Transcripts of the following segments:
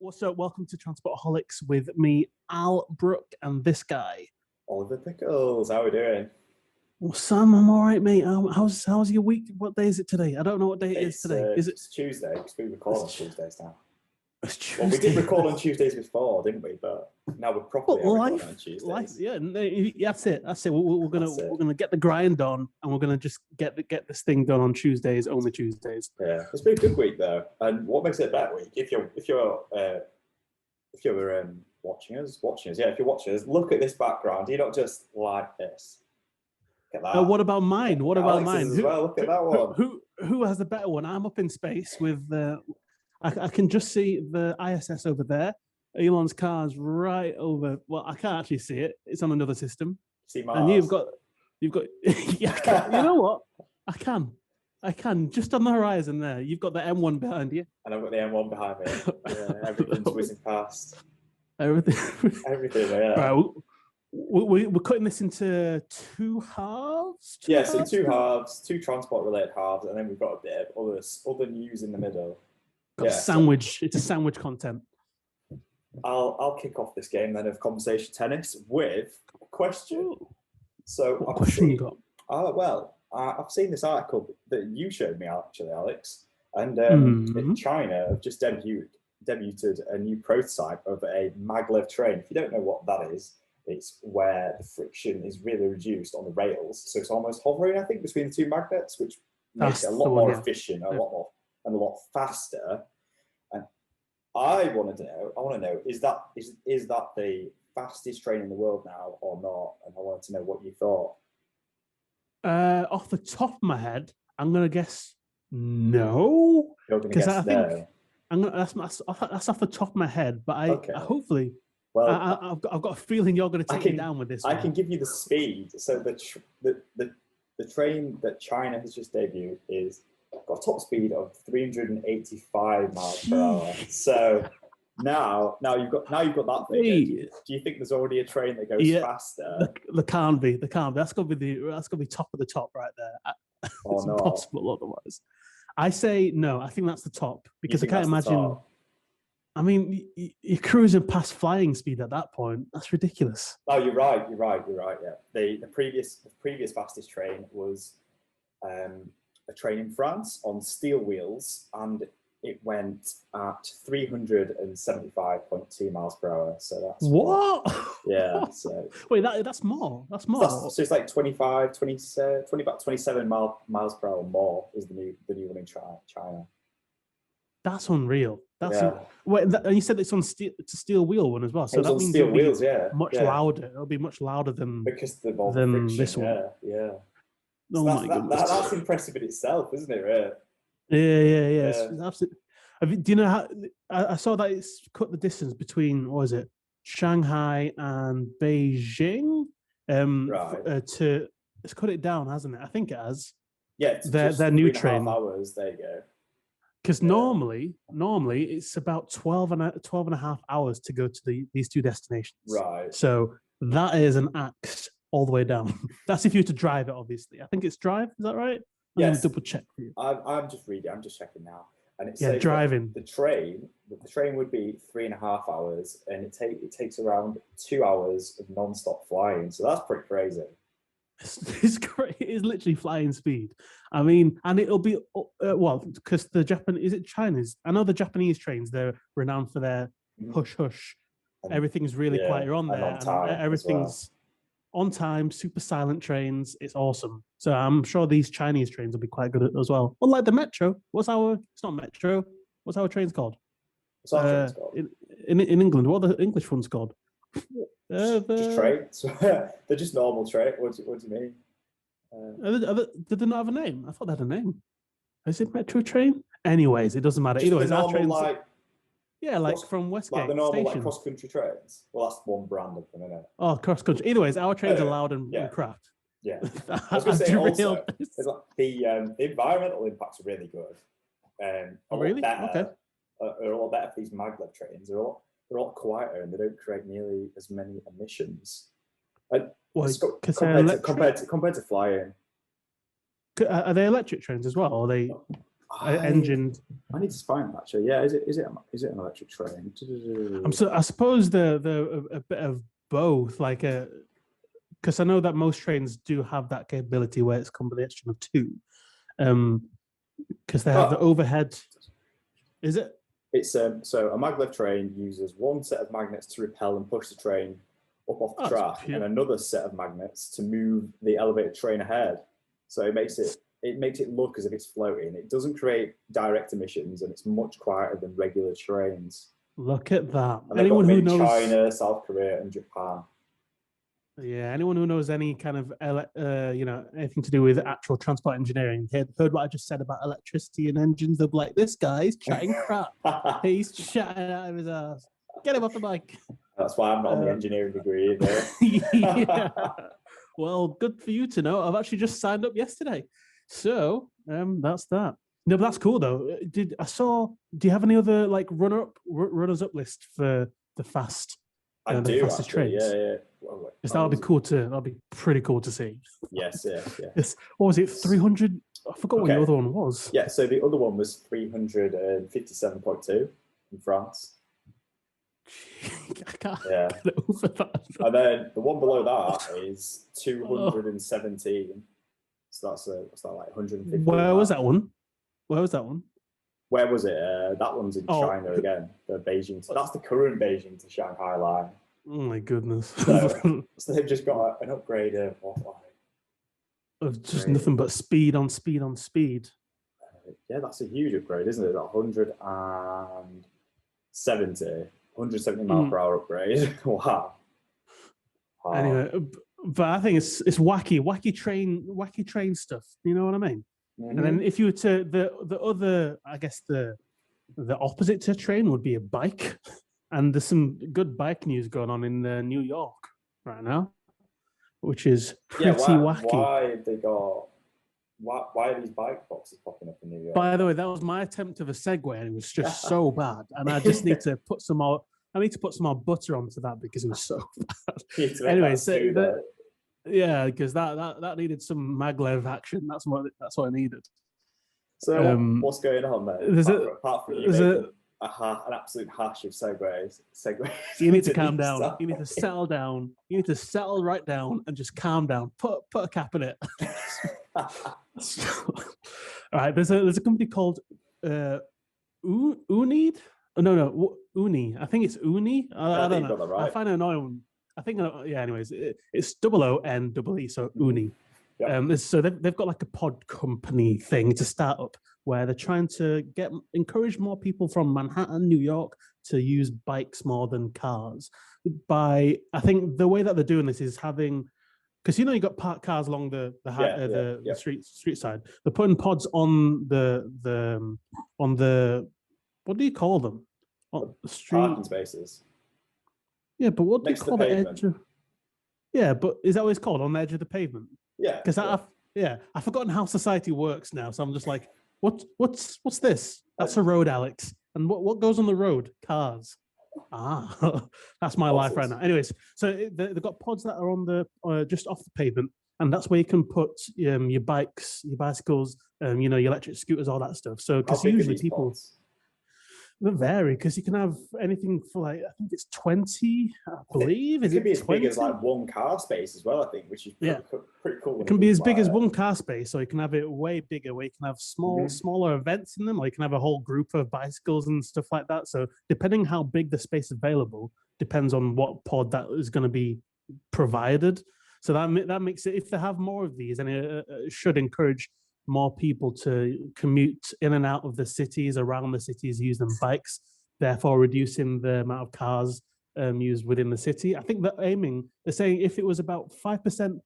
What's up? Welcome to Transportoholics with me, Al Brook, and this guy. Oliver Pickles, how are we doing? Well, Sam, I'm all right, mate. How's your week? What day is it today? I don't know what day it is today. Is it? It's Tuesday, because we record on Tuesdays now. It's Tuesday. Well, we did record on Tuesdays before, didn't we? But now we're properly recording on Tuesdays. Yeah, that's it. We're gonna get the grind on, and we're gonna just get this thing done on Tuesdays, only Tuesdays. Yeah, it's been a good week though. And what makes it a better week? If you're watching us, if you're watching us, look at this background. You're not just like this. Look at that. What about mine? What about mine? As well. Look at that one. Who has the better one? I'm up in space with the. I can just see the ISS over there. Elon's car's right over. Well, I can't actually see it. It's on another system. See Mars. And you've got. Yeah, you know what? I can. Just on the horizon there. You've got the M1 behind you. And I've got the M1 behind me. Yeah, everything's whizzing past. Everything. Yeah. Right, we're cutting this into two halves. Two halves, two transport-related halves, and then we've got a bit of other news in the middle. Sandwich. It's a sandwich content. I'll kick off this game then of conversation tennis with a question. Ooh. So what question you got? I've seen this article that you showed me actually, Alex, and China have just debuted a new prototype of a maglev train. If you don't know what that is, it's where the friction is really reduced on the rails, so it's almost hovering, I think, between the two magnets, which makes it a lot more efficient, a lot faster. And I want to know, is that the fastest train in the world now or not? And I wanted to know what you thought. Off the top of my head, I'm gonna guess no. You're gonna guess no. That's off the top of my head, but I hopefully. Well, I've got a feeling you're going to take me down with this. I can give you the speed. So the train that China has just debuted is got a top speed of 385 miles per hour. So now you've got that figure. Do you think there's already a train that goes faster? There can't be. That's gonna be top of the top right there. It's impossible otherwise. I say no. I think that's the top because I can't imagine. I mean, you're cruising past flying speed at that point. That's ridiculous. Oh, you're right. Yeah, the previous fastest train was a train in France on steel wheels, and it went at 375.2 miles per hour. So that's what? Yeah. So wait, that's more. That's more. So it's like 27 miles per hour more is the new one in China. That's unreal. And you said it's on steel. It's a steel wheel one as well. So that means steel wheels, louder. It'll be much louder than this one. Yeah. Oh my goodness. That's impressive in itself, isn't it? Right? Yeah. It's absolutely. Do you know how? I saw that it's cut the distance between Shanghai and Beijing. It's cut it down, hasn't it? I think it has. Yeah. Their new train. 3.5 hours. There you go. Because normally it's about 12 and a half hours to go to these two destinations. Right. So that is an axe all the way down. That's if you were to drive it, obviously. I think it's drive. Is that right? Yes. Double check for you. I'm just reading. I'm just checking now. And it says driving. The train would be 3.5 hours, and it takes around 2 hours of non-stop flying. So that's pretty crazy. It's great. It is literally flying speed. I mean, and it'll be because the Japanese, is it Chinese? I know the Japanese trains, they're renowned for their hush. Everything's really quiet on there, and everything's on time. Super silent trains. It's awesome. So I'm sure these Chinese trains will be quite good as well. Well, like the metro. It's not metro. What's our trains called? What's our trains called? In England, what are the English ones called? Just trains. They're just normal train. What do you mean? Did they not have a name? I thought they had a name. Is it metro train? Anyways, it doesn't matter. Either way, our trains. From Westgate. Like the normal station. cross country trains. Well, that's one brand of them, isn't it? Oh, cross country. Either ways, our trains are loud and craft. Yeah. I was going to say also, the environmental impacts are really good. Really? Better, okay. Are a lot better for these maglev trains. They're a lot quieter and they don't create nearly as many emissions. Compared to flying. Are they electric trains as well? Or are they? engined. I need to find that actually. Yeah, is it an electric train? I suppose a bit of both, like because I know that most trains do have that capability where it's a combination of two, because they have the overhead. Is it? It's so a maglev train uses one set of magnets to repel and push the train up off the track, and another set of magnets to move the elevated train ahead. So it makes it look as if it's floating. It doesn't create direct emissions, and it's much quieter than regular trains. Look at that! And anyone who knows China, South Korea, and Japan. Yeah, anyone who knows any kind of anything to do with actual transport engineering heard what I just said about electricity and engines. They'll be like, "This guy's chatting crap. He's chatting out of his ass. Get him off the bike." That's why I'm not on the engineering degree either. Yeah. Well, good for you to know. I've actually just signed up yesterday, so that's that. No, but that's cool though. Do you have any other like runners up list for the fast? I do fastest actually, trains? Yeah. Well, that'll be pretty cool to see. Yes. What was it? 300? I forgot what the other one was. Yeah, so the other one was 357.2 in France. I can't get over that. And then the one below that is 217. So that's like 150. Where was that one? Where was it? That one's in China again. The Beijing. That's the current Beijing to Shanghai line. Oh my goodness! So they've just got an upgrade of just nothing but speed on speed on speed. Yeah, that's a huge upgrade, isn't it? That 170 mile per hour upgrade. Wow. Anyway, but I think it's wacky train stuff. You know what I mean? Mm-hmm. And then if you were to the other, I guess the opposite to a train would be a bike. And there's some good bike news going on in New York right now, which is pretty wacky. Why are these bike boxes popping up in New York? By the way, that was my attempt of a segue, and it was just so bad. And I just need to put some more. I need to put some more butter onto that because it was so bad. Anyway, because that needed some maglev action. That's what I needed. So what's going on there? Apart from you an absolute hash of segues. You need to calm down. You need to settle down. You need to settle right down and just calm down. Put a cap in it. All right. There's a company called Unid. No, Uni. I think it's Uni. I don't know. Right. I find it annoying. I think anyways, it's OONEE, so Uni. Yep. So they've got like a pod company thing. It's a startup where they're trying to encourage more people from Manhattan, New York, to use bikes more than cars. I think the way that they're doing this is having, because you got parked cars along the street side. They're putting pods on the what do you call them? On the street parking spaces. Yeah, but what do you call the edge of? Yeah, but is that what it's called, on the edge of the pavement? Yeah. Because I've forgotten how society works now. So I'm just like, what's this? That's a road, Alex. And what goes on the road? Cars. That's my life right now. Anyways, so they've got pods that are on the just off the pavement, and that's where you can put your bikes, your bicycles, your electric scooters, all that stuff. So because usually people. Pods? They vary because you can have anything for like, I think it's 20, I believe. It could be as big as like one car space as well, I think, which is pretty cool. It can be as big as one car space, or you can have it way bigger where you can have smaller events in them, or you can have a whole group of bicycles and stuff like that. So depending how big the space available depends on what pod that is going to be provided. So that makes it, if they have more of these, and it should encourage more people to commute in and out of the cities, around the cities, using bikes, therefore reducing the amount of cars used within the city. I think they're saying if it was about 5%,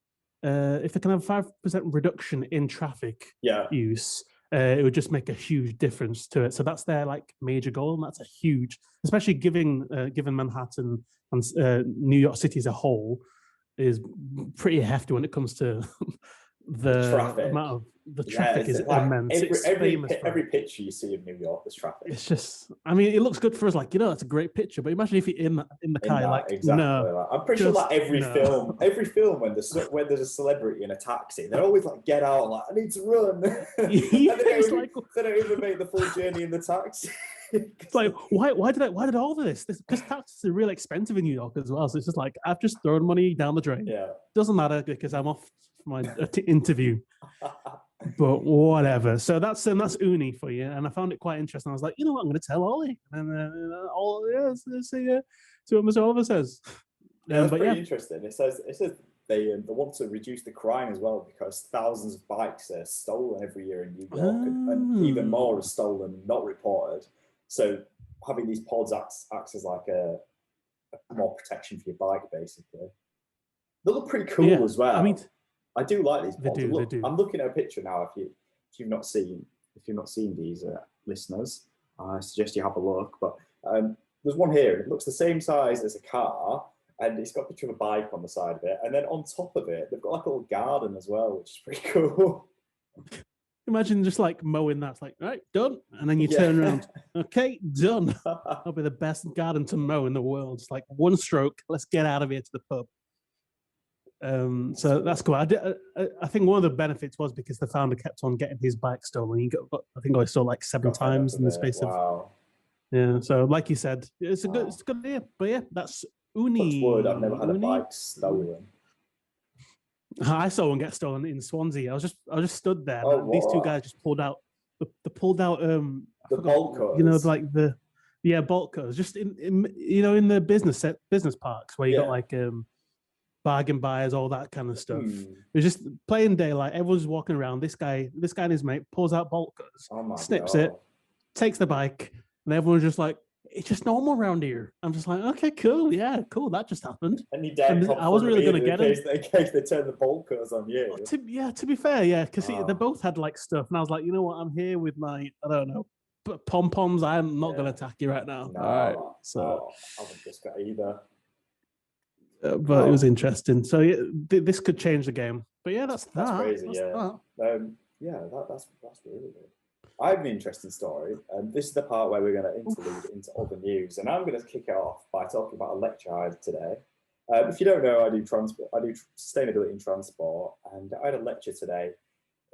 if they can have 5% reduction in traffic use, it would just make a huge difference to it. So that's their like major goal, and that's a huge, especially given Manhattan and New York City as a whole is pretty hefty when it comes to the traffic. Amount of the traffic is like immense. It's famous for every picture you see of New York, there's traffic. It's just, I mean, it looks good for us. Like, that's a great picture. But imagine if you're in the car, like, exactly. no. Like, I'm pretty sure that every film when there's a celebrity in a taxi, they're always like, get out, like, I need to run. Yeah, they don't even make the full journey in the taxi. It's like, why did all of this? Because taxis are really expensive in New York as well. So it's just like, I've just thrown money down the drain. Yeah. Doesn't matter because I'm off for my interview. But whatever. So that's Uni for you, and I found it quite interesting. I was like, you know what, I'm going to tell Ollie, and see what Mr. Oliver says. Yeah, that's pretty interesting. It says they want to reduce the crime as well because thousands of bikes are stolen every year in New York, and even more are stolen, not reported. So having these pods acts as like a more protection for your bike, basically. They look pretty cool as well. I mean, I do like these pods. They do. I'm looking at a picture now. If you've not seen these listeners, I suggest you have a look. But there's one here. It looks the same size as a car, and it's got a picture of a bike on the side of it. And then on top of it, they've got like a little garden as well, which is pretty cool. Imagine just like mowing that's like, right, done. And then you turn around, okay, done. That'll be the best garden to mow in the world. It's like one stroke, let's get out of here to the pub. So that's cool. I think one of the benefits was because the founder kept on getting his bike stolen. He got, I think I saw like 7 times in the space of. Yeah. So like you said, it's a good idea. But yeah, that's Uni. Touch wood, I've never had a bike stolen. I saw one get stolen in Swansea. I was just stood there. These 2 guys just pulled out the bolt cutters. Like the bolt cutters. Just in the business parks where you got like bargain buyers, all that kind of stuff. It was just plain daylight. Everyone's walking around. This guy and his mate pulls out bolt cutters, snips it, takes the bike, and everyone's just like, it's just normal around here. I'm just like, okay, cool, yeah, cool. That just happened. And you I wasn't really going to get it in case they turn the bolt cutters on you. To be fair, because they both had like stuff, and I was like, you know what, I'm here with my, I don't know, pom poms. I'm not going to attack you right now. No, all right, so I haven't just got either. But it was interesting. So this could change the game. But yeah, that's crazy. That's really good. I have an interesting story. This is the part where we're going to interlude into other news, and I'm going to kick it off by talking about a lecture I had today. If you don't know, I do sustainability in transport, and I had a lecture today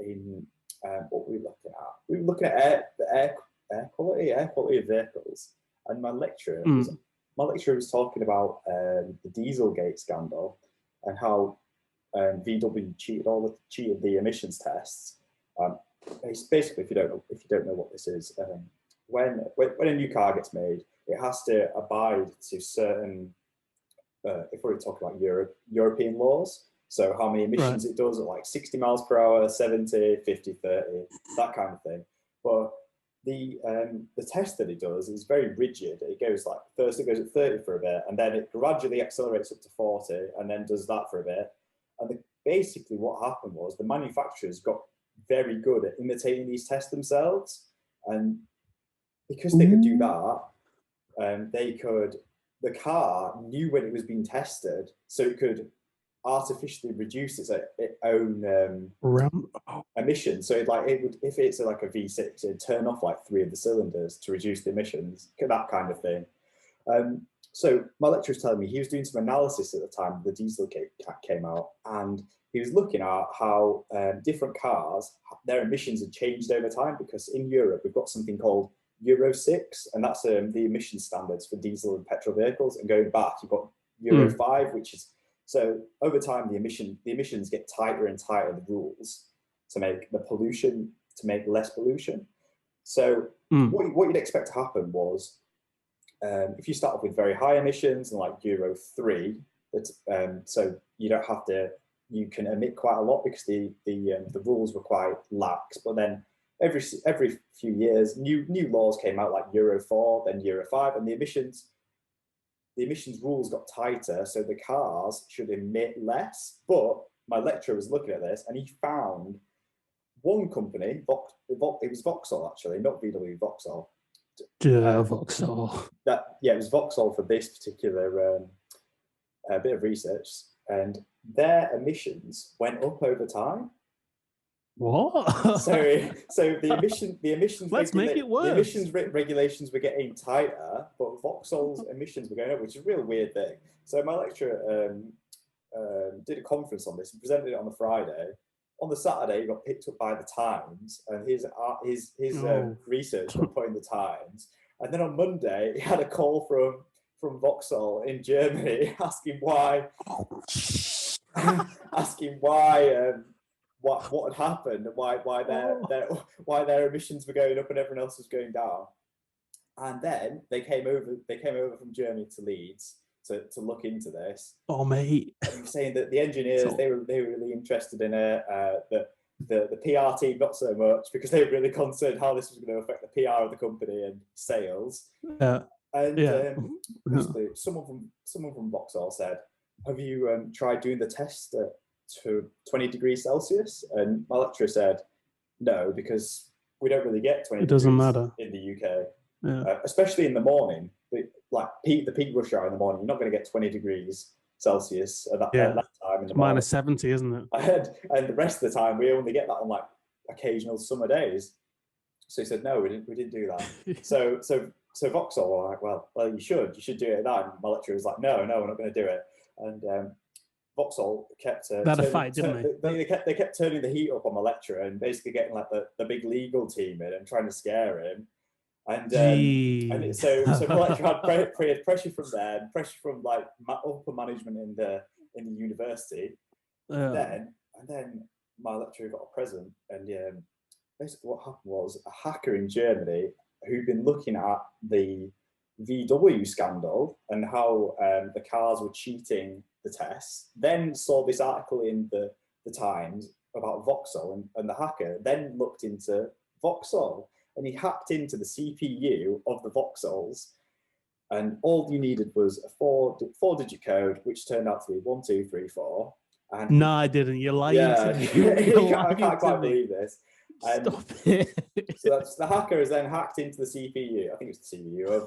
in what were we looking at? We were looking at air quality of vehicles, and my lecturer was talking about the Dieselgate scandal and how VW cheated the emissions tests. Basically, if you don't know what this is, when a new car gets made, it has to abide to certain. If we're talking about European laws, so how many emissions it does at like 60 miles per hour, 70, 50, 30, that kind of thing. But the test that it does is very rigid. It goes like first it goes at 30 for a bit, and then it gradually accelerates up to 40, and then does that for a bit. And basically, what happened was the manufacturers got very good at imitating these tests themselves, and because they could do that, the car knew when it was being tested, so it could artificially reduce its own emissions. So if it's like a V6, it'd turn off like 3 of the cylinders to reduce the emissions, that kind of thing. So my lecturer was telling me he was doing some analysis at the time the Dieselgate came out, and he was looking at how different cars, their emissions had changed over time, because in Europe we've got something called Euro 6, and that's the emission standards for diesel and petrol vehicles. And going back, you've got Euro 5, which is, so over time the emissions get tighter and tighter, the rules to make less pollution. So what you'd expect to happen was, if you start off with very high emissions and like Euro 3, so you can emit quite a lot because the rules were quite lax. But then every few years, new laws came out, like Euro 4, then Euro 5, and the emissions rules got tighter, so the cars should emit less. But my lecturer was looking at this, and he found one company, it was Vauxhall actually, not VW, Vauxhall. Vauxhall. It was Vauxhall for this particular bit of research, and their emissions went up over time. What? So the emissions Let's make it worse. the emissions regulations were getting tighter, but Vauxhall's emissions were going up, which is a real weird thing. So my lecturer did a conference on this and presented it on the Friday. On the Saturday, he got picked up by the Times, and his research got put in the Times. And then on Monday, he had a call from Vauxhall in Germany asking why what had happened and why their emissions were going up and everyone else was going down. And then they came over from Germany to Leeds to look into this. Oh, mate! Saying that the engineers they were really interested in it. The PR team not so much, because they were really concerned how this was going to affect the PR of the company and sales. Basically, someone from Vauxhall said, "Have you tried doing the test to 20 degrees Celsius?" And my lecturer said, "No, because we don't really get 20 it doesn't degrees matter in the UK, especially in the morning. Like the peak rush hour in the morning, you're not going to get 20 degrees Celsius at that time in the morning. Minus 70, isn't it? And the rest of the time, we only get that on like occasional summer days." So he said, "No, we didn't do that." So Vauxhall were like, well, you should do it. And my lecturer was like, no, we're not going to do it. And Vauxhall kept they had a fight, didn't they? They kept turning the heat up on my lecturer and basically getting like the big legal team in and trying to scare him. And so my lecturer had pressure from there, and pressure from like upper management in the university. And then my lecturer got a present, and basically what happened was a hacker in Germany who'd been looking at the VW scandal and how the cars were cheating the tests, then saw this article in the Times about Vauxhall, and the hacker then looked into Vauxhall, and he hacked into the CPU of the Vauxhalls, and all you needed was a four-digit code, which turned out to be 1, 2, 3, 4. And no, I didn't. You're lying to me. I can't quite believe this. Stop it. So that's, the hacker has then hacked into the CPU, I think it's the CPU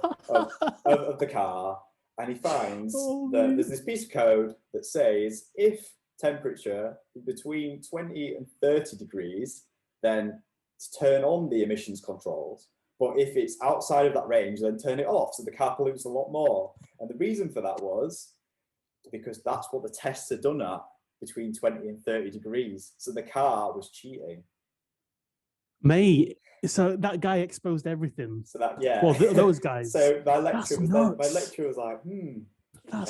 of the car, and he finds that there's this piece of code that says if temperature between 20 and 30 degrees, then turn on the emissions controls. But if it's outside of that range, then turn it off, so the car pollutes a lot more. And the reason for that was because that's what the tests are done at, between 20 and 30 degrees. So the car was cheating. Mate, so that guy exposed everything. So that, well, those guys. So my lecturer was like, how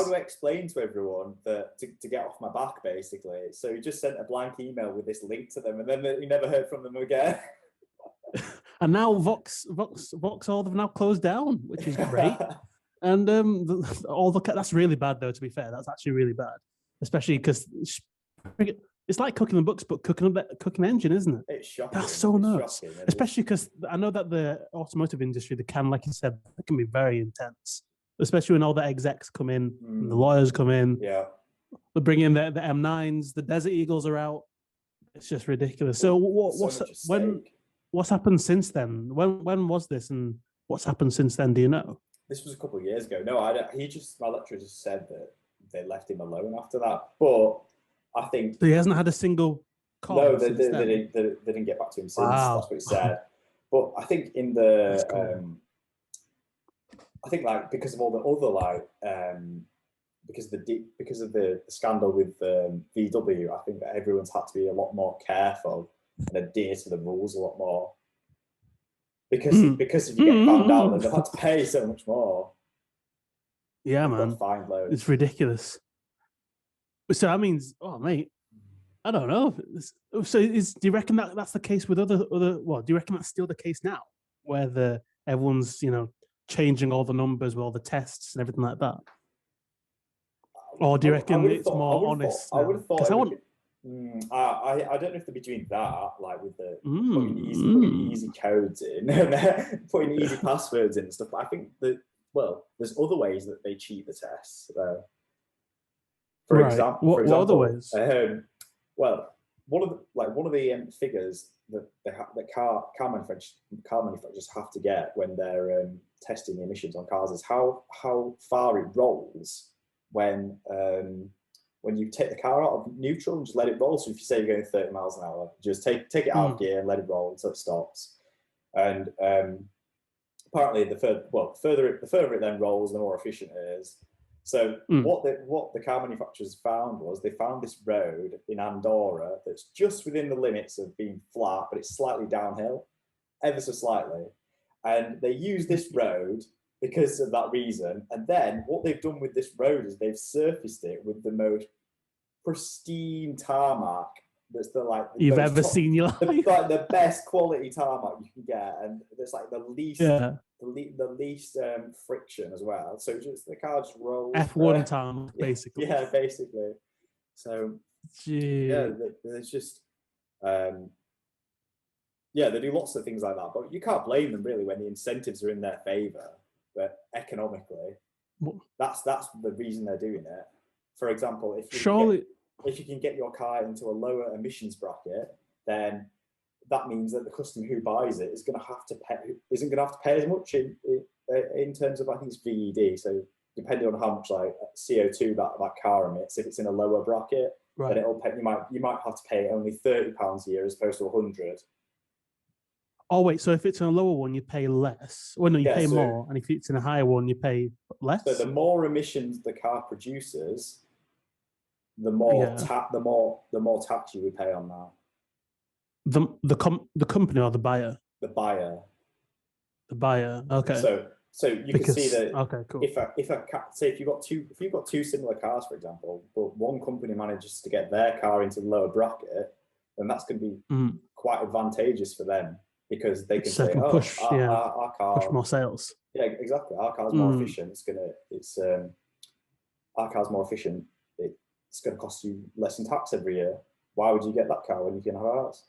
do I explain to everyone that to get off my back, basically? So he just sent a blank email with this link to them, and then he never heard from them again. And now Vauxhall have now closed down, which is great. And that's really bad, though. To be fair, that's actually really bad, especially because it's like cooking the books, but cooking engine, isn't it? It's shocking. That's so nuts. Especially because I know that the automotive industry, like you said, it can be very intense. Especially when all the execs come in, and the lawyers come in. Yeah. They bring in the M9s, the Desert Eagles are out. It's just ridiculous. So what's happened since then? When was this, and what's happened since then? Do you know? This was a couple of years ago. No, my lecturer just said that they left him alone after that. But I think so he hasn't had a single call. No, they didn't get back to him since. Wow. That's what he said. But I think I think like because of all the other because of the scandal with VW, I think that everyone's had to be a lot more careful and adhere to the rules a lot more. Because if you get found out, then they'll have to pay so much more. Yeah, man. Fine loads. It's ridiculous. So that means, mate, I don't know. So do you reckon that's the case with other? Well, do you reckon that's still the case now, where everyone's changing all the numbers with all the tests and everything like that? Or do you reckon it's more honest? I would have thought. I don't know if they'll be doing that, like with the putting easy codes in, and putting easy passwords in and stuff. But I think that there's other ways that they cheat the tests. For example, what other ways? One of the figures that car manufacturers have to get when they're testing the emissions on cars is how far it rolls when when you take the car out of neutral and just let it roll. So if you say you're going 30 miles an hour, just take it out of gear and let it roll until it stops. And apparently, the further it then rolls, the more efficient it is. So what the car manufacturers found was they found this road in Andorra that's just within the limits of being flat, but it's slightly downhill, ever so slightly. And they use this road because of that reason. And then what they've done with this road is they've surfaced it with the most pristine tarmac that's you've ever seen your life. The best quality tarmac you can get, and there's like the least friction as well. So just the car just rolls. F1 tarmac, basically. Yeah, basically. So there's just they do lots of things like that, but you can't blame them really when the incentives are in their favour. But economically, that's the reason they're doing it. For example, if you can get your car into a lower emissions bracket, then that means that the customer who buys it isn't going to have to pay as much in terms of, I think it's VED. So depending on how much like CO2 that car emits, if it's in a lower bracket, then it'll pay. You might have to pay only £30 a year as opposed to 100. Oh wait, so if it's in a lower one, you pay less. Well, no, you pay more, and if it's in a higher one, you pay less. So the more emissions the car produces, the more tax you would pay on that. The company or the buyer? The buyer. The buyer. Okay. So you can see that. Okay, cool. If you've got two similar cars, for example, but one company manages to get their car into the lower bracket, then that's going to be quite advantageous for them because they can say, our car push more sales. Yeah, exactly. Our car's more efficient. Our car's more efficient. It's going to cost you less in tax every year. Why would you get that car when you can have ours?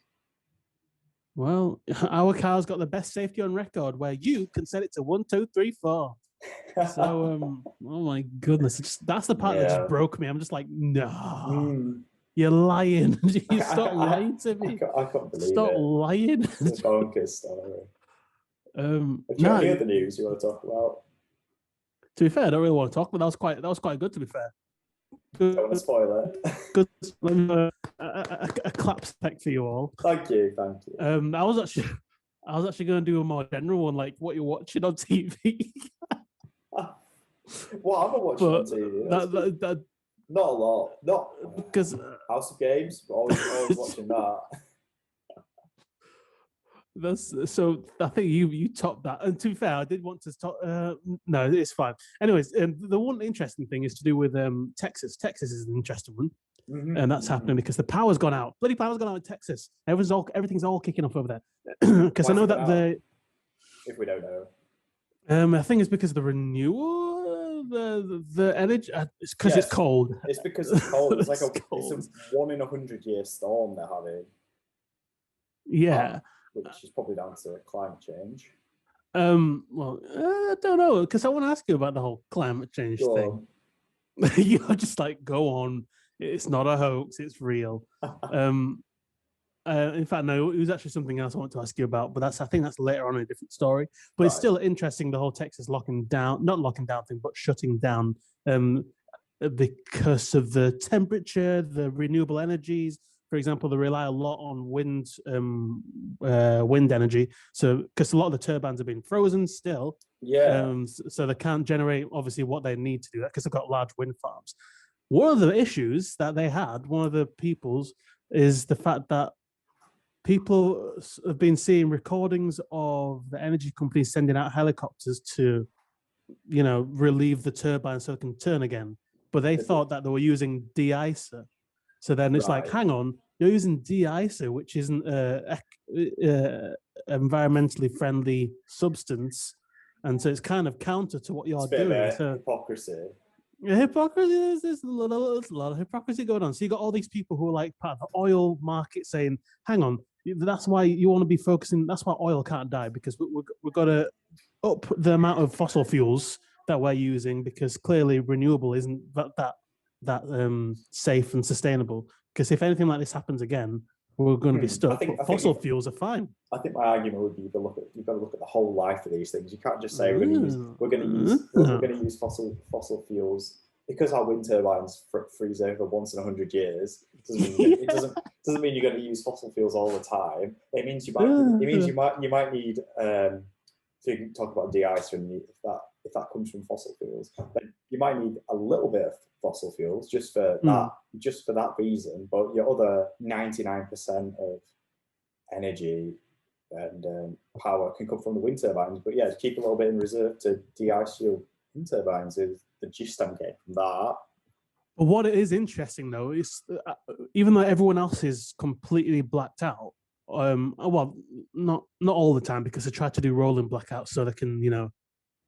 Well, our car's got the best safety on record where you can set it to 1, 2, 3, 4. So, oh my goodness. That's the part that just broke me. I'm just like, no, you're lying. You stop lying to me. I can't believe Stop lying. It's a bonkers story. Have you any other news you want to talk about? To be fair, I don't really want to talk, but that was quite good, to be fair. Don't want to spoil it. Good. A clap spec for you all. Thank you. I was actually going to do a more general one, like what you're watching on TV. What am I watching on TV? Not a lot. Not because House of Games. Always watching that. So I think you topped that. And to be fair, I did want to stop. No, it's fine. Anyways, the one interesting thing is to do with Texas. Texas is an interesting one, and that's happening because the power's gone out. Bloody power's gone out in Texas. Everything's all kicking off over there. Because I know that if we don't know, I think it's because of the renewal, the energy. It's because it's cold. It's because it's cold. It's like it's a 1 in 100 year storm they're having. Yeah. Which is probably down to climate change. Well, I don't know, because I want to ask you about the whole climate change thing. You're just like, go on. It's not a hoax. It's real. In fact, no, it was actually something else I want to ask you about, but I think that's later on in a different story. But it's still interesting, the whole Texas not locking down thing, but shutting down because of the temperature, the renewable energies. For example, they rely a lot on wind energy. So, because a lot of the turbines have been frozen still, so they can't generate obviously what they need to do that because they've got large wind farms. One of the issues that they had, one of the people's, is the fact that people have been seeing recordings of the energy companies sending out helicopters to, relieve the turbine so it can turn again. But they thought that they were using de-icer. So then it's like, hang on, you're using de-icer, which isn't environmentally friendly substance, and so it's kind of counter to what you're doing. So hypocrisy. Hypocrisy. There's a lot of hypocrisy going on. So you got all these people who are like part of the oil market saying, "Hang on, that's why you want to be focusing. That's why oil can't die because we've got to up the amount of fossil fuels that we're using because clearly renewable isn't that safe and sustainable. Because if anything like this happens again, we're going to be stuck. Fossil fuels are fine. I think my argument would be you've got to look at the whole life of these things. You can't just say we're going to use fossil fuels because our wind turbines freeze over once in 100 years, it doesn't mean you're going to use fossil fuels all the time. It means you might need so you can talk about de-icing if that comes from fossil fuels, then you might need a little bit of fossil fuels just for that reason. But your other 99% of energy and power can come from the wind turbines. But yeah, to keep a little bit in reserve to de-ice your wind turbines is the gist I'm getting from that. But what is interesting though is even though everyone else is completely blacked out, well, not all the time, because they try to do rolling blackouts so they can,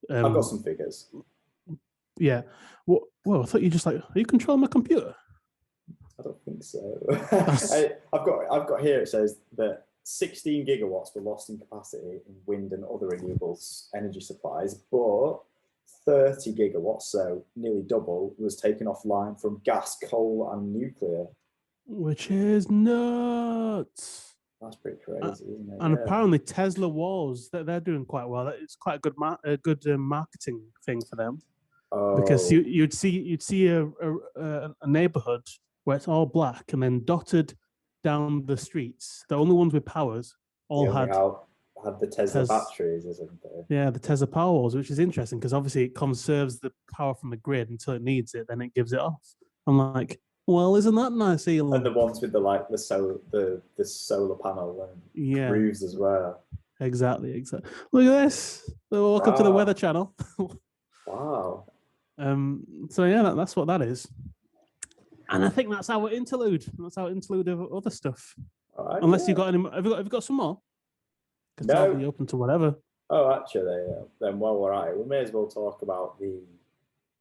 I've got some figures. Yeah. Well, I thought you just are you controlling my computer? I don't think so. I've got here, it says that 16 gigawatts were lost in capacity in wind and other renewables energy supplies, but 30 gigawatts, so nearly double, was taken offline from gas, coal, and nuclear. Which is nuts. That's pretty crazy, isn't it? And apparently Tesla walls, they're doing quite well. It's quite a good marketing thing for them. Because you'd see a neighborhood where it's all black, and then dotted down the streets, the only ones with powers had the Tesla batteries, isn't there? Yeah, the Tesla Powerwalls, which is interesting because obviously it conserves the power from the grid until it needs it, then it gives it off. I'm like, well, isn't that nice, Elon? And the ones with the solar panel and roofs as well. Exactly. Look at this. Welcome to the Weather Channel. Wow. So yeah, that's what that is. And I think that's our interlude. That's our interlude of other stuff. Right, unless you got any, have you got some more? Because I'll be open to whatever. Oh, actually, then while we're at it, we may as well talk about the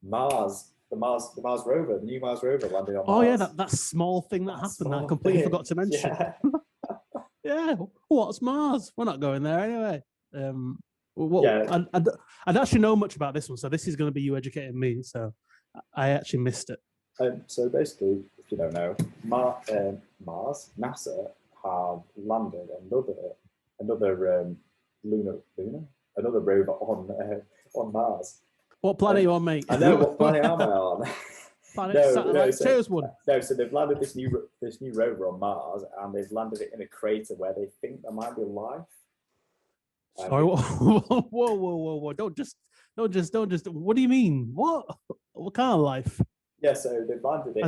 Mars rover, the new Mars rover landing on Mars. Oh yeah, that small thing that happened that I completely forgot to mention. Yeah, what's Mars? We're not going there anyway. I don't actually know much about this one, so this is going to be you educating me. So I actually missed it. So basically, if you don't know, Mars, NASA have landed another rover on Mars. What planet are you on, mate? I know, what planet am I on? Choose one. No, so they've landed this new rover on Mars, and they've landed it in a crater where they think there might be life. Sorry, whoa! Don't just. What do you mean? What kind of life? Yeah, so they've landed it.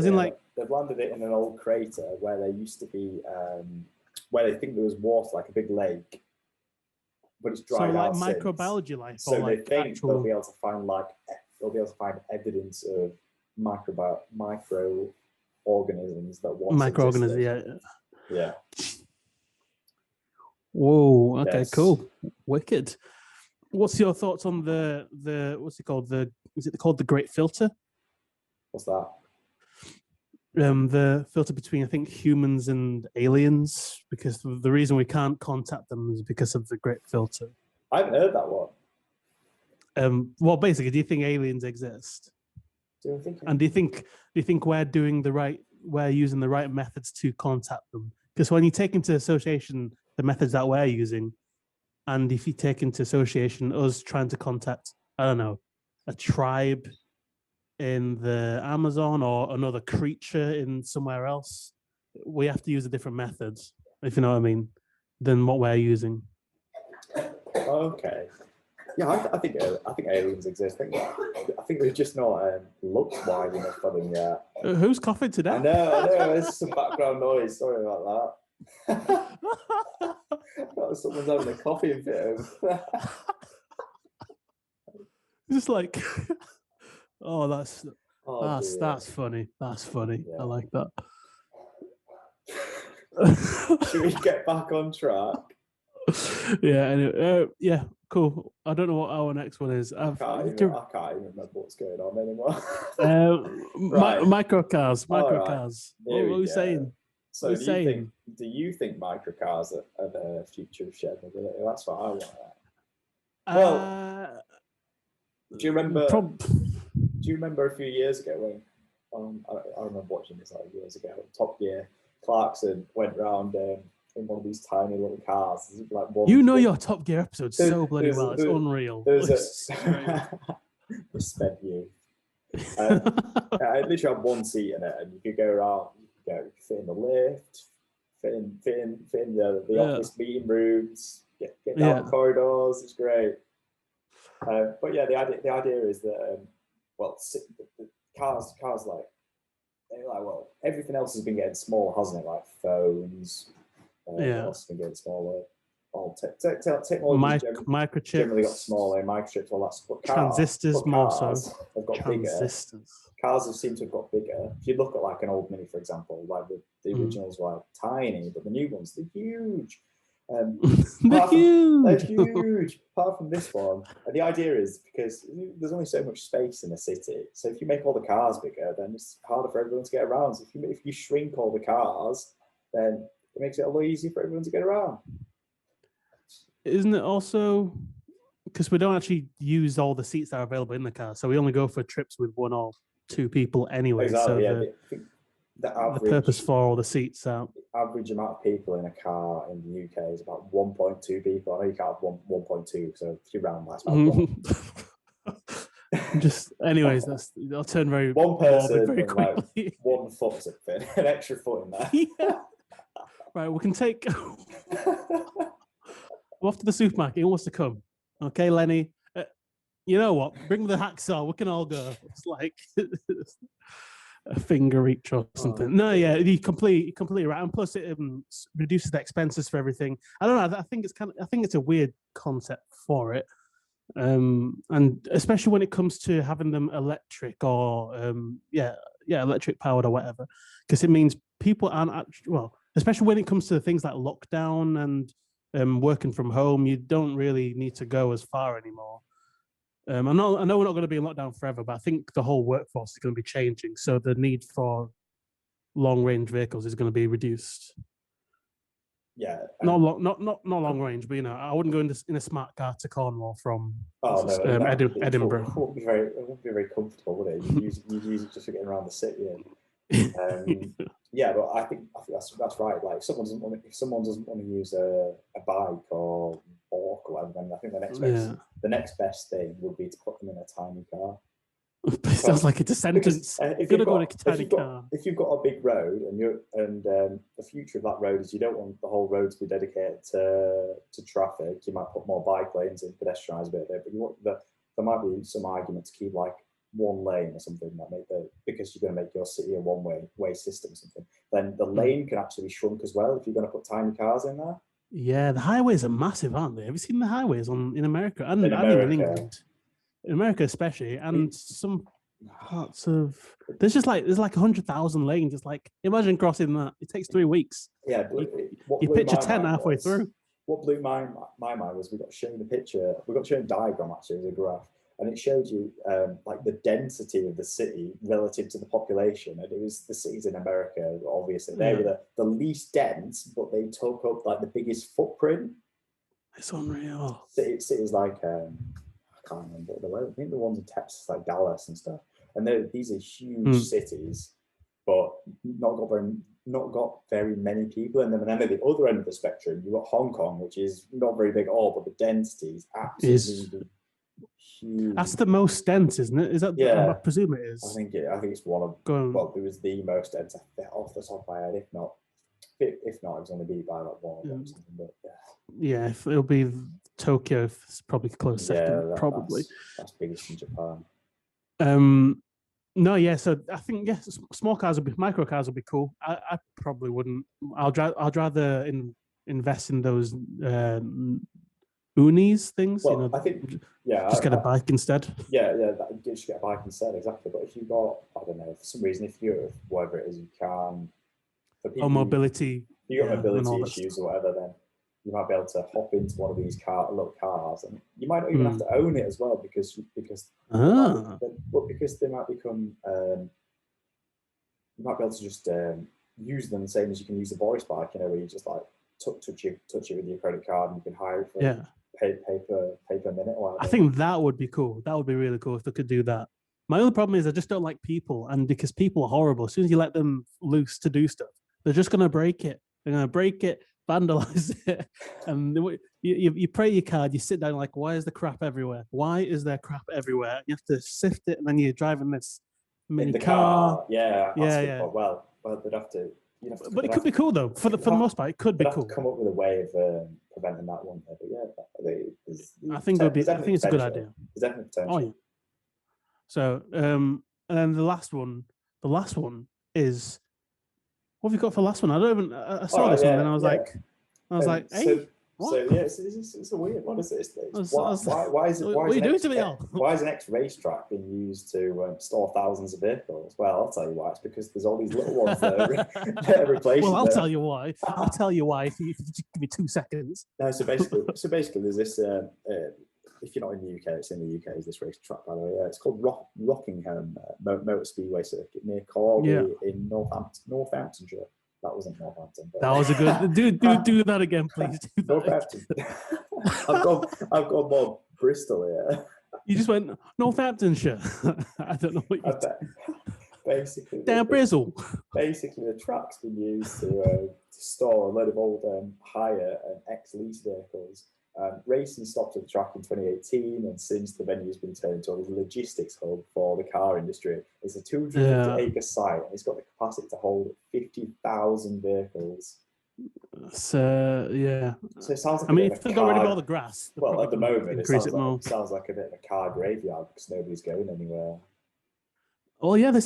They've landed it in an old crater where there used to be, where they think there was water, like a big lake, but it's dried out. So like microbiology life. So they think they'll be able to find evidence of microorganisms that once existed. Yeah. Whoa. Okay. Yes. Cool. Wicked. What's your thoughts on the what's it called? Is it called the Great Filter? What's that? The filter between, I think, humans and aliens, because the reason we can't contact them is because of the Great Filter. I haven't heard that one. Well, basically, do you think aliens exist? Do you think? And do you think we're using the right methods to contact them? Because when you take into association the methods that we're using, and if you take into association us trying to contact, I don't know, a tribe in the Amazon or another creature in somewhere else, we have to use a different method, if you know what I mean, than what we're using. Okay. Yeah, I think aliens exist. I think we've just not looked wide enough for them yet. Who's coughing today? I know. There's some background noise. Sorry about that. Someone's having a coffee fit. Just like, oh, that's funny. That's funny. Yeah. I like that. Should we get back on track? Yeah. Anyway, yeah. Cool. I don't know what our next one is. I can't even remember what's going on anymore. Right. Microcars. What are we saying? So do you think microcars are the future of shared mobility? That's what I want. Well, do you remember a few years ago when I remember watching this like years ago, Top Gear, Clarkson went round in one of these tiny little cars. Like your Top Gear episode so bloody well. It's unreal. Respect you. I literally had one seat in it, and you could go around. You could fit in the lift, fit in the office meeting rooms, get down the corridors. It's great. But yeah, the idea is that the cars like they're like, well, everything else has been getting smaller, hasn't it? Like phones, what else has been getting smaller? All technology microchips generally got smaller, microchips, all that stuff. But transistors more so. Have got transistors. Bigger. Cars have seemed to have got bigger. If you look at like an old Mini, for example, like the originals were like tiny, but the new ones, they're huge. They're huge. Apart from this one, and the idea is because there's only so much space in a city, so if you make all the cars bigger, then it's harder for everyone to get around. So if you shrink all the cars, then it makes it a lot easier for everyone to get around. Isn't it also because we don't actually use all the seats that are available in the car, so we only go for trips with one or two people anyway. Exactly. So the purpose for all the seats out. The average amount of people in a car in the UK is about 1.2 people. I know you can't have 1.2, so if you round that's about Just, anyways, I'll turn very one person very quickly. Like 1 foot something, an extra foot in there. Yeah. Right, we can take. We're off to the supermarket. Who wants to come? Okay, Lenny. You know what? Bring the hacksaw. We can all go. It's like a finger each or something. No, yeah, you're completely right. And plus, it reduces the expenses for everything. I don't know. I think it's a weird concept for it, and especially when it comes to having them electric or electric powered or whatever, because it means people aren't actually especially when it comes to things like lockdown and working from home, you don't really need to go as far anymore. I know we're not going to be in lockdown forever, but I think the whole workforce is going to be changing. So the need for long-range vehicles is going to be reduced. Yeah, not long range, but I wouldn't go in a smart car to Cornwall from Edinburgh. It wouldn't be very comfortable, would it? You'd use it just for getting around the city. Yeah, but I think that's right. Like, if someone doesn't want to use a bike or walk or whatever, then I think the next best thing would be to put them in a tiny car. It sounds like it's a sentence. If you've got a big road and the future of that road is you don't want the whole road to be dedicated to traffic, you might put more bike lanes and pedestrianise a bit there. But there might be some argument to keep like one lane or something because you're going to make your city a one-way system or something. Then the lane can actually be shrunk as well if you're going to put tiny cars in there. Yeah, the highways are massive, aren't they? Have you seen the highways in America and in England? In America especially, and some parts of there's like 100,000 lanes. It's like, imagine crossing that. It takes 3 weeks. Yeah, you pitch a tent halfway through. What blew my mind was we got shown a diagram actually as a graph, and it showed you like the density of the city relative to the population, and it was the cities in America. Obviously, they were the least dense, but they took up like the biggest footprint. It's unreal. Cities like I can't remember what they were. I think the ones in Texas, like Dallas and stuff, and these are huge cities, but not got very many people in them. And then at the other end of the spectrum, you've got Hong Kong, which is not very big at all, but the density is absolutely huge. That's the most dense, isn't it? Is that? Yeah, I presume it is. I think it's one of. Well, it was the most dense off the top of my head. If not, it was going to be by like one of them. Something, but yeah, if it'll be Tokyo, it's probably close second. Probably that's biggest in Japan. No, yeah. So I think small cars micro cars would be cool. I probably wouldn't. I'd rather invest in those unis things. Well, I think just get a bike instead. Yeah, just get a bike instead, exactly. But if you got, I don't know, for some reason, whatever it is, you can. For people, mobility. If you got mobility issues or whatever, then you might be able to hop into one of these little cars, and you might not even have to own it as well because they might become. You might be able to just use them the same as you can use the Boris bike, where you just like touch it with your credit card and you can hire it for pay per minute. Or whatever. I think that would be cool. That would be really cool if they could do that. My only problem is I just don't like people, and because people are horrible. As soon as you let them loose to do stuff, they're just going to break it. They're going to break it, vandalize it, and you pray your card. You sit down like, why is the crap everywhere? Why is there crap everywhere? You have to sift it, and then you're driving this mini the car. Yeah, that's a good Yeah. point. Well, they'd have to. But it could be cool though. For the most part, it could be They'd have cool. to come up with a way of preventing that one. But yeah, I think it's a good idea. There's definitely potential. Oh yeah. So and then the last one is, what have you got for the last one? I don't even. I saw this one, and then I was like, hey. What? So yeah, it's a weird one. Why is it? What are you doing to me, Al? Why is an ex-racetrack being used to store thousands of vehicles? Well, I'll tell you why. It's because there's all these little ones that are replacing. Well, I'll tell you why. I'll tell you why if you give me 2 seconds. No, so basically, there's this. If you're not in the UK, it's in the UK. Is this racetrack, by the way? It's called Rockingham Motor Speedway Circuit near Corby in Northamptonshire. That wasn't Northampton. That was a good. Do that again, please. Northampton. I've got more Bristol here. You just went Northamptonshire. I don't know what you said. Basically, down Bristol. Basically, the track's been used to store a load of old hire and ex-lease vehicles. Racing stopped at the track in 2018, and since the venue's been turned into a logistics hub for the car industry. It's a 250-acre site, and it's got the capacity to hold 50,000 vehicles. So yeah. So it sounds like if they got rid of all the grass, well, at the moment, it sounds like a bit of a car graveyard because nobody's going anywhere. Oh yeah, the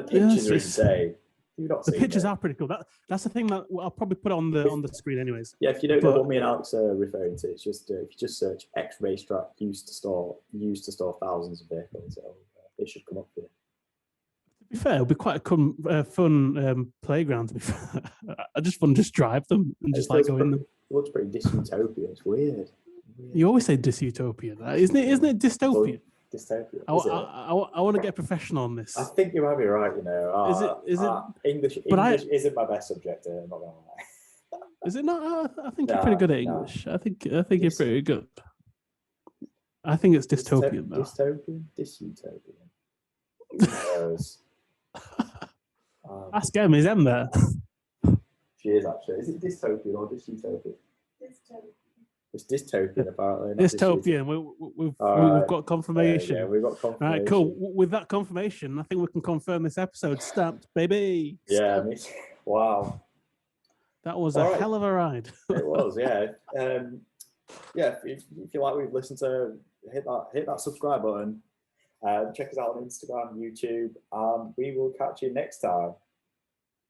pictures are insane. The pictures are pretty cool. That's the thing that I'll probably put on the screen anyways. Yeah, if you don't know what me and Alex are referring to, it's just if you just search X racetrack used to store thousands of vehicles, it should come up here. To be fair, it'll be quite a fun playground. To be fair, I just want to just drive them and just like go in them. It looks pretty dystopian. It's weird. You always say dystopian, isn't it? Isn't it dystopian? Dystopian. I want to get professional on this. I think you might be right. Is it English? English isn't my best subject. I'm not gonna lie. Is it not? I think you're pretty good at English. I think you're pretty good. I think it's dystopian though. Dystopian. Ask Em, is Em there? She is actually. Is it dystopian or dystopian? Dystopian. It's dystopian, apparently. Dystopian. We've got confirmation. Yeah, we've got confirmation. All right, cool. With that confirmation, I think we can confirm this episode. Stamped, baby. Yeah. Wow. That was a hell of a ride. It was, yeah. If you like what we've listened to, hit that subscribe button. Check us out on Instagram, YouTube, and we will catch you next time.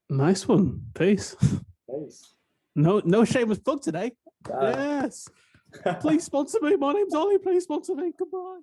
Nice one. Peace. No shameless plug today. Yes. Please sponsor me. My name's Olly. Please sponsor me. Goodbye.